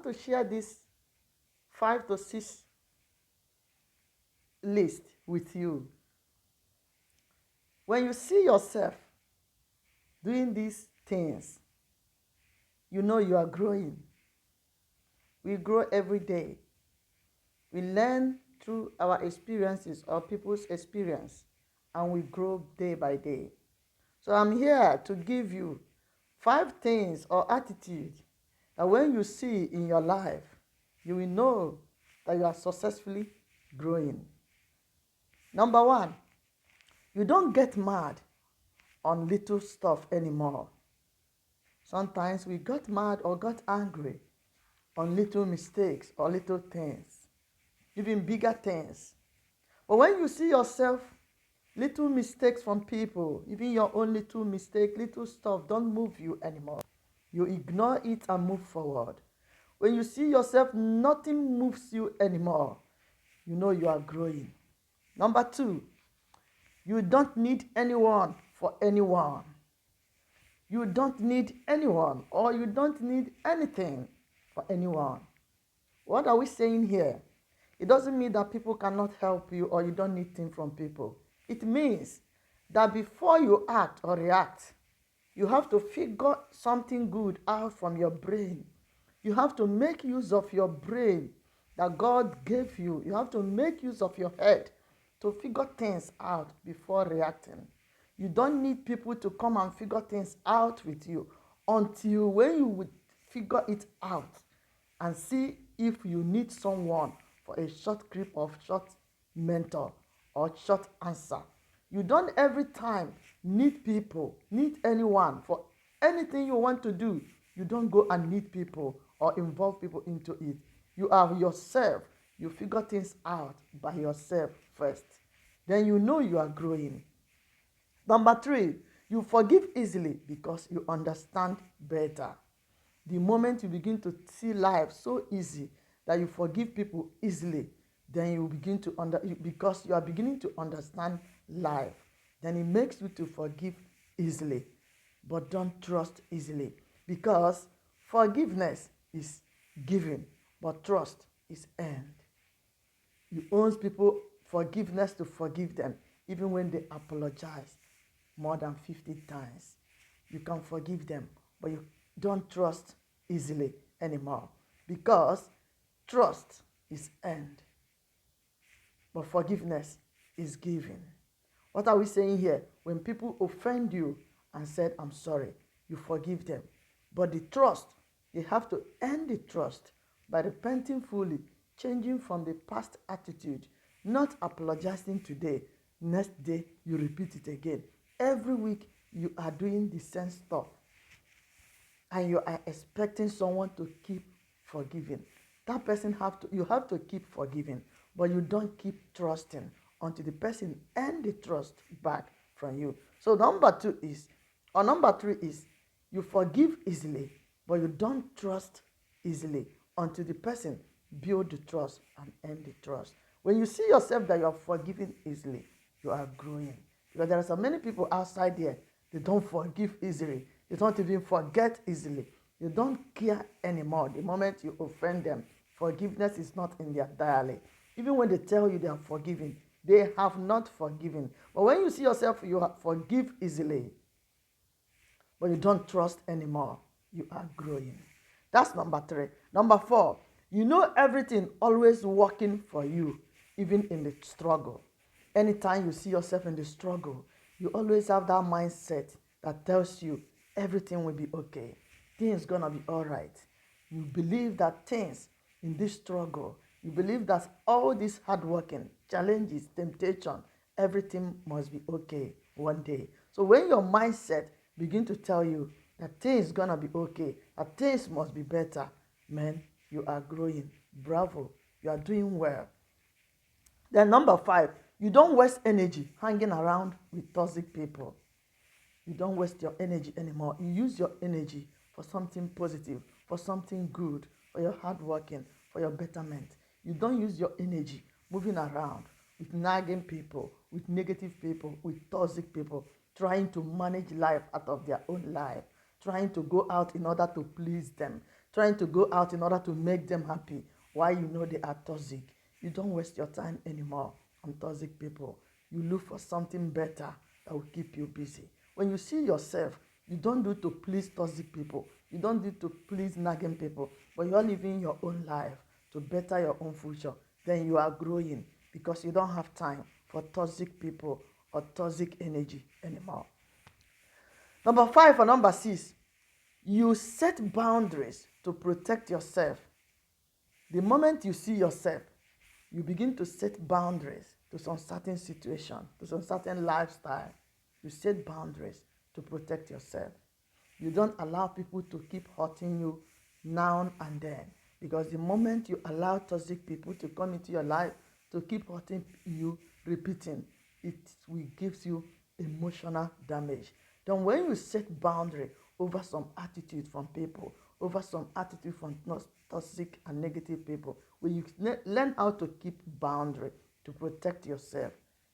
want to share this 5 to 6 list with you. When you see yourself doing these things, you know you are growing. We grow every day. We learn through our experiences or people's experience, and we grow day by day. So I'm here to give you 5 things or attitudes that when you see in your life, you will know that you are successfully growing. Number 1, you don't get mad on little stuff anymore. Sometimes we got mad or got angry on little mistakes or little things, even bigger things. But when you see yourself, little mistakes from people, even your own little mistake, little stuff, don't move you anymore. You ignore it and move forward. When you see yourself, nothing moves you anymore. You know you are growing. Number 2, you don't need anyone for anyone. You don't need anyone or you don't need anything for anyone. What are we saying here? It doesn't mean that people cannot help you or you don't need things from people. It means that before you act or react, you have to figure something good out from your brain. You have to make use of your brain that God gave you. You have to make use of your head to figure things out before reacting. You don't need people to come and figure things out with you until when you would figure it out and see if you need someone for a short grip of short mentor or short answer. You don't every time need people, need anyone for anything you want to do. You don't go and need people or involve people into it. You are yourself. You figure things out by yourself first. Then you know you are growing. Number 3, you forgive easily because you understand better. The moment you begin to see life so easy that you forgive people easily, then you begin to because you are beginning to understand life. Then it makes you to forgive easily, but don't trust easily, because forgiveness is given, but trust is earned. You owe people forgiveness to forgive them, even when they apologize more than 50 times. You can forgive them, but you don't trust easily anymore, because trust is earned, but forgiveness is given. What are we saying here? When people offend you and said, I'm sorry, you forgive them. But the trust, you have to earn the trust by repenting fully, changing from the past attitude, not apologizing today. Next day, you repeat it again. Every week, you are doing the same stuff, and you are expecting someone to keep forgiving. That person you have to keep forgiving, but you don't keep trusting until the person earn the trust back from you. So number 3 is you forgive easily, but you don't trust easily until the person build the trust and earn the trust. When you see yourself that you are forgiving easily, you are growing. Because there are so many people outside there, they don't forgive easily. They don't even forget easily. They don't care anymore. The moment you offend them, forgiveness is not in their diary. Even when they tell you they are forgiving, they have not forgiven. But when you see yourself, you forgive easily, but you don't trust anymore, you are growing. That's number 3. Number 4, you know everything always working for you, even in the struggle. Anytime you see yourself in the struggle, you always have that mindset that tells you everything will be okay. Things gonna be all right. You believe that things in this struggle, you believe that all this hard working, challenges, temptation, everything must be okay one day. So when your mindset begin to tell you that things gonna be okay, that things must be better, man, you are growing. Bravo, you are doing well. Then number 5, you don't waste energy hanging around with toxic people. You don't waste your energy anymore. You use your energy for something positive, for something good, for your hard working, for your betterment. You don't use your energy moving around with nagging people, with negative people, with toxic people, trying to manage life out of their own life, trying to go out in order to please them, trying to go out in order to make them happy. Why? You know they are toxic. You don't waste your time anymore on toxic people. You look for something better that will keep you busy. When you see yourself, you don't do it to please toxic people. You don't do it to please nagging people, but you're living your own life to better your own future. Then you are growing because you don't have time for toxic people or toxic energy anymore. Number 5 or number 6, you set boundaries to protect yourself. The moment you see yourself, you begin to set boundaries to some certain situation, to some certain lifestyle. You set boundaries to protect yourself. You don't allow people to keep hurting you now and then, because the moment you allow toxic people to come into your life to keep hurting you, repeating, it will give you emotional damage. Then when you set boundary over some attitude from people, over some attitude from toxic and negative people, when you learn how to keep boundary to protect yourself,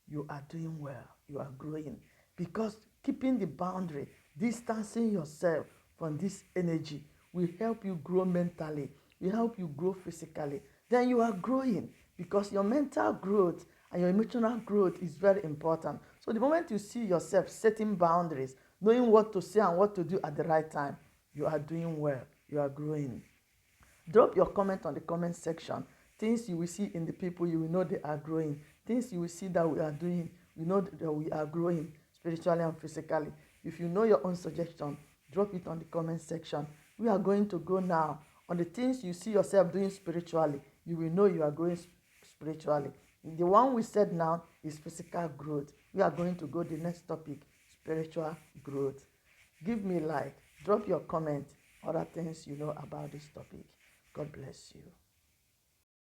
you are doing well, you are growing. Because keeping the boundary, distancing yourself from this energy will help you grow mentally, will help you grow physically. Then you are growing, because your mental growth and your emotional growth is very important. So the moment you see yourself setting boundaries, knowing what to say and what to do at the right time, you are doing well, you are growing. Drop your comment on the comment section. Things you will see in the people, you will know they are growing. Things you will see that we are doing, you know that we are growing spiritually and physically. If you know your own suggestion, drop it on the comment section. We are going to go now on the things you see yourself doing spiritually. You will know you are growing spiritually. The one we said now is physical growth. We are going to go to the next topic, spiritual growth. Give me a like, drop your comment, other things you know about this topic. God bless you.